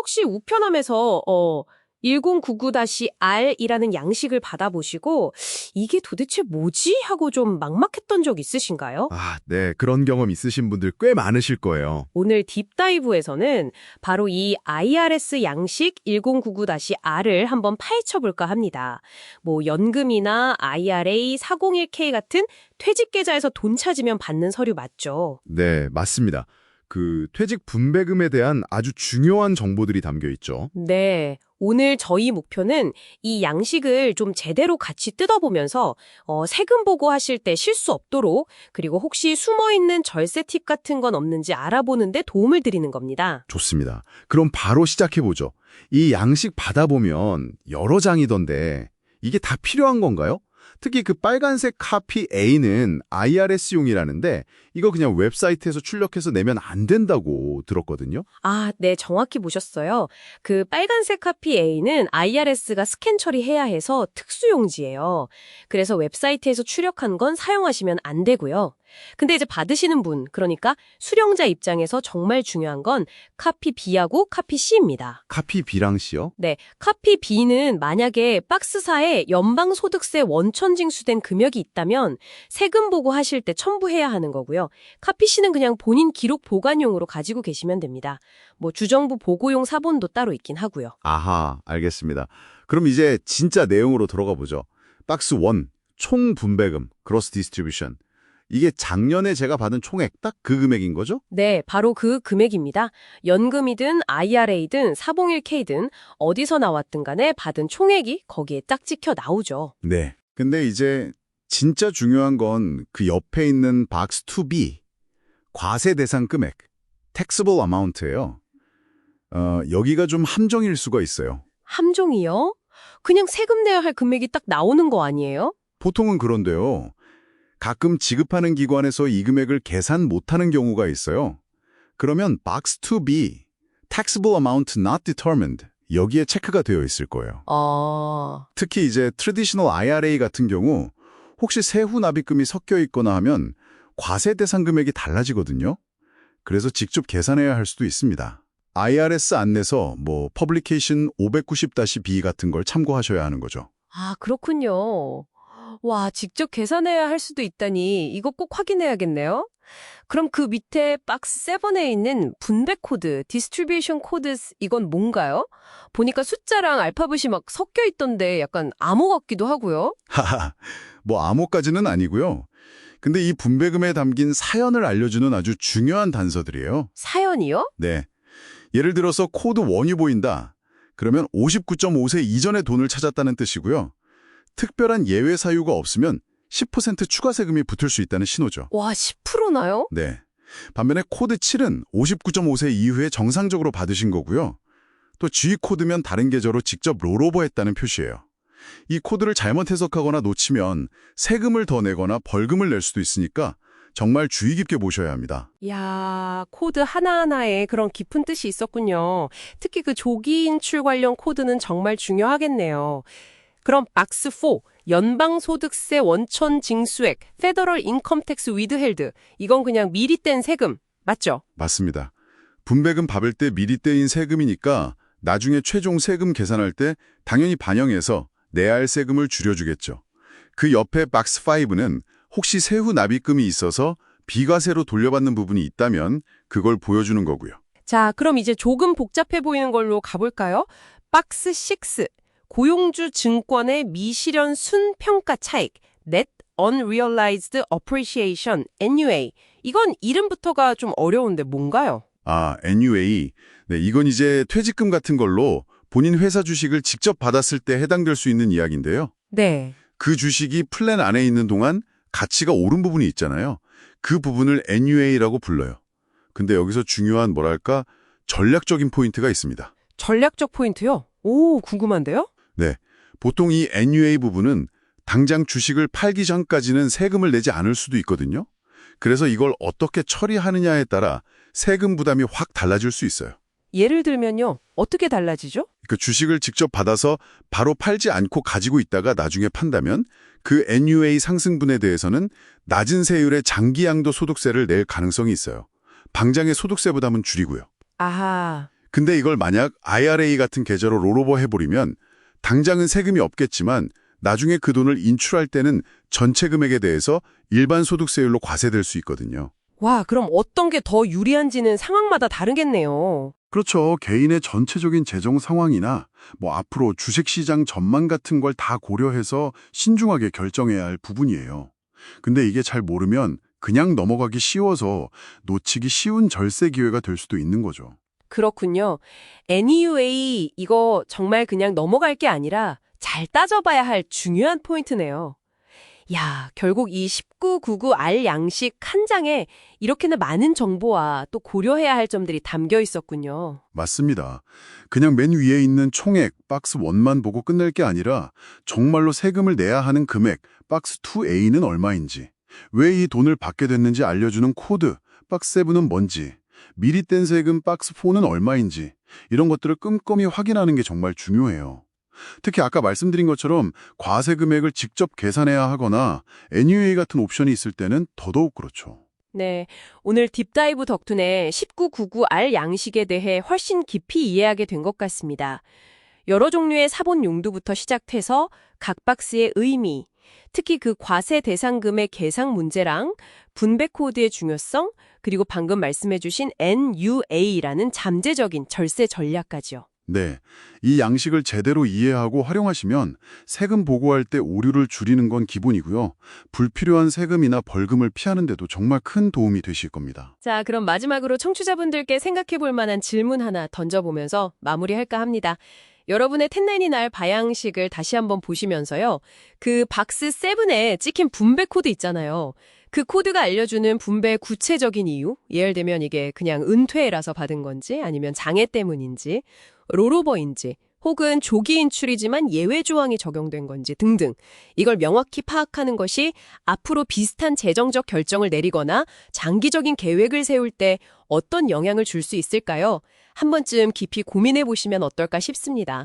혹시 우편함에서 1099-R이라는 양식을 받아보시고 이게 도대체 뭐지? 하고 좀 막막했던 적 있으신가요? 네. 그런 경험 있으신 분들 꽤 많으실 거예요. 오늘 딥다이브에서는 바로 이 IRS 양식 1099-R을 한번 파헤쳐 볼까 합니다. 뭐 연금이나 IRA 401k 같은 퇴직 계좌에서 돈 찾으면 받는 서류 맞죠? 네, 맞습니다. 그 퇴직 분배금에 대한 아주 중요한 정보들이 담겨 있죠. 네. 오늘 저희 목표는 이 양식을 좀 제대로 같이 뜯어보면서 세금 보고하실 때 실수 없도록 그리고 혹시 숨어있는 절세 팁 같은 건 없는지 알아보는 데 도움을 드리는 겁니다. 좋습니다. 그럼 바로 시작해보죠. 이 양식 받아보면 여러 장이던데 이게 다 필요한 건가요? 특히 그 빨간색 카피 A는 IRS용이라는데 이거 그냥 웹사이트에서 출력해서 내면 안 된다고 들었거든요. 네, 정확히 보셨어요. 그 빨간색 카피 A는 IRS가 스캔 처리해야 해서 특수용지예요. 그래서 웹사이트에서 출력한 건 사용하시면 안 되고요. 근데 이제 받으시는 분, 그러니까 수령자 입장에서 정말 중요한 건 카피 B하고 카피 C입니다. 카피 B랑 C요? 네, 카피 B는 만약에 박스사에 연방소득세 원천 징수된 금액이 있다면 세금 보고하실 때 첨부해야 하는 거고요. 카피 C는 그냥 본인 기록 보관용으로 가지고 계시면 됩니다. 뭐 주정부 보고용 사본도 따로 있긴 하고요. 아하, 알겠습니다. 그럼 이제 진짜 내용으로 들어가 보죠. 박스 1, 총 분배금, 크로스 디스트리뷰션. 이게 작년에 제가 받은 총액 딱 그 금액인 거죠? 네, 바로 그 금액입니다. 연금이든 IRA든 401k든 어디서 나왔든 간에 받은 총액이 거기에 딱 찍혀 나오죠. 네. 근데 이제 진짜 중요한 건 그 옆에 있는 박스 2B, 과세 대상 금액, taxable amount예요. 여기가 좀 함정일 수가 있어요. 함정이요? 그냥 세금 내야 할 금액이 딱 나오는 거 아니에요? 보통은 그런데요. 가끔 지급하는 기관에서 이 금액을 계산 못하는 경우가 있어요. 그러면 박스 2B, taxable amount not determined, 여기에 체크가 되어 있을 거예요. 특히 이제 트래디셔널 IRA 같은 경우 혹시 세후 납입금이 섞여 있거나 하면 과세 대상 금액이 달라지거든요. 그래서 직접 계산해야 할 수도 있습니다. IRS 안내서 퍼블리케이션 590-B 같은 걸 참고하셔야 하는 거죠. 그렇군요. 와, 직접 계산해야 할 수도 있다니 이거 꼭 확인해야겠네요. 그럼 그 밑에 박스 7에 있는 분배 코드, 디스트리뷰션 코드 이건 뭔가요? 보니까 숫자랑 알파벳이 막 섞여 있던데 약간 암호 같기도 하고요. 하하, 암호까지는 아니고요. 근데 이 분배금에 담긴 사연을 알려주는 아주 중요한 단서들이에요. 사연이요? 네. 예를 들어서 코드 1이 보인다. 그러면 59.5세 이전에 돈을 찾았다는 뜻이고요. 특별한 예외 사유가 없으면 10% 추가 세금이 붙을 수 있다는 신호죠. 와, 10%나요? 네. 반면에 코드 7은 59.5세 이후에 정상적으로 받으신 거고요. 또 G 코드면 다른 계좌로 직접 롤오버했다는 표시예요. 이 코드를 잘못 해석하거나 놓치면 세금을 더 내거나 벌금을 낼 수도 있으니까 정말 주의 깊게 보셔야 합니다. 야, 코드 하나하나에 그런 깊은 뜻이 있었군요. 특히 그 조기 인출 관련 코드는 정말 중요하겠네요. 그럼 박스 4, 연방소득세 원천 징수액, Federal Income Tax Withheld, 이건 그냥 미리 뗀 세금, 맞죠? 맞습니다. 분배금 받을 때 미리 떼인 세금이니까 나중에 최종 세금 계산할 때 당연히 반영해서 내야 할 세금을 줄여주겠죠. 그 옆에 박스 5는 혹시 세후 납입금이 있어서 비과세로 돌려받는 부분이 있다면 그걸 보여주는 거고요. 자, 그럼 이제 조금 복잡해 보이는 걸로 가볼까요? 박스 6, 고용주 증권의 미실현 순평가 차익, Net Unrealized Appreciation, NUA. 이건 이름부터가 좀 어려운데 뭔가요? NUA. 네, 이건 이제 퇴직금 같은 걸로 본인 회사 주식을 직접 받았을 때 해당될 수 있는 이야기인데요. 네. 그 주식이 플랜 안에 있는 동안 가치가 오른 부분이 있잖아요. 그 부분을 NUA라고 불러요. 근데 여기서 중요한 전략적인 포인트가 있습니다. 전략적 포인트요? 오, 궁금한데요? 네, 보통 이 NUA 부분은 당장 주식을 팔기 전까지는 세금을 내지 않을 수도 있거든요. 그래서 이걸 어떻게 처리하느냐에 따라 세금 부담이 확 달라질 수 있어요. 예를 들면요. 어떻게 달라지죠? 그 주식을 직접 받아서 바로 팔지 않고 가지고 있다가 나중에 판다면 그 NUA 상승분에 대해서는 낮은 세율의 장기 양도 소득세를 낼 가능성이 있어요. 방장의 소득세 부담은 줄이고요. 아하. 근데 이걸 만약 IRA 같은 계좌로 롤오버 해버리면 당장은 세금이 없겠지만 나중에 그 돈을 인출할 때는 전체 금액에 대해서 일반 소득세율로 과세될 수 있거든요. 와, 그럼 어떤 게 더 유리한지는 상황마다 다르겠네요. 그렇죠. 개인의 전체적인 재정 상황이나 앞으로 주식시장 전망 같은 걸 다 고려해서 신중하게 결정해야 할 부분이에요. 근데 이게 잘 모르면 그냥 넘어가기 쉬워서 놓치기 쉬운 절세 기회가 될 수도 있는 거죠. 그렇군요. NEUA 이거 정말 그냥 넘어갈 게 아니라 잘 따져봐야 할 중요한 포인트네요. 야, 결국 이 1999R 양식 한 장에 이렇게나 많은 정보와 또 고려해야 할 점들이 담겨 있었군요. 맞습니다. 그냥 맨 위에 있는 총액, 박스 1만 보고 끝낼 게 아니라 정말로 세금을 내야 하는 금액, 박스 2A는 얼마인지, 왜 이 돈을 받게 됐는지 알려주는 코드, 박스 7은 뭔지, 미리 뗀 세금 박스 4는 얼마인지 이런 것들을 꼼꼼히 확인하는 게 정말 중요해요. 특히 아까 말씀드린 것처럼 과세 금액을 직접 계산해야 하거나 NUA 같은 옵션이 있을 때는 더더욱 그렇죠. 네, 오늘 딥다이브 덕분에 1999R 양식에 대해 훨씬 깊이 이해하게 된 것 같습니다. 여러 종류의 사본 용도부터 시작해서 각 박스의 의미, 특히 그 과세 대상금의 계상 문제랑 분배 코드의 중요성, 그리고 방금 말씀해주신 NUA라는 잠재적인 절세 전략까지요. 네, 이 양식을 제대로 이해하고 활용하시면 세금 보고할 때 오류를 줄이는 건 기본이고요. 불필요한 세금이나 벌금을 피하는 데도 정말 큰 도움이 되실 겁니다. 자, 그럼 마지막으로 청취자분들께 생각해 볼 만한 질문 하나 던져보면서 마무리할까 합니다. 여러분의 1099 바양식을 다시 한번 보시면서요. 그 박스 7에 찍힌 분배 코드 있잖아요. 그 코드가 알려주는 분배의 구체적인 이유, 예를 들면 이게 그냥 은퇴라서 받은 건지 아니면 장애 때문인지, 롤오버인지, 혹은 조기 인출이지만 예외 조항이 적용된 건지 등등. 이걸 명확히 파악하는 것이 앞으로 비슷한 재정적 결정을 내리거나 장기적인 계획을 세울 때 어떤 영향을 줄 수 있을까요? 한 번쯤 깊이 고민해 보시면 어떨까 싶습니다.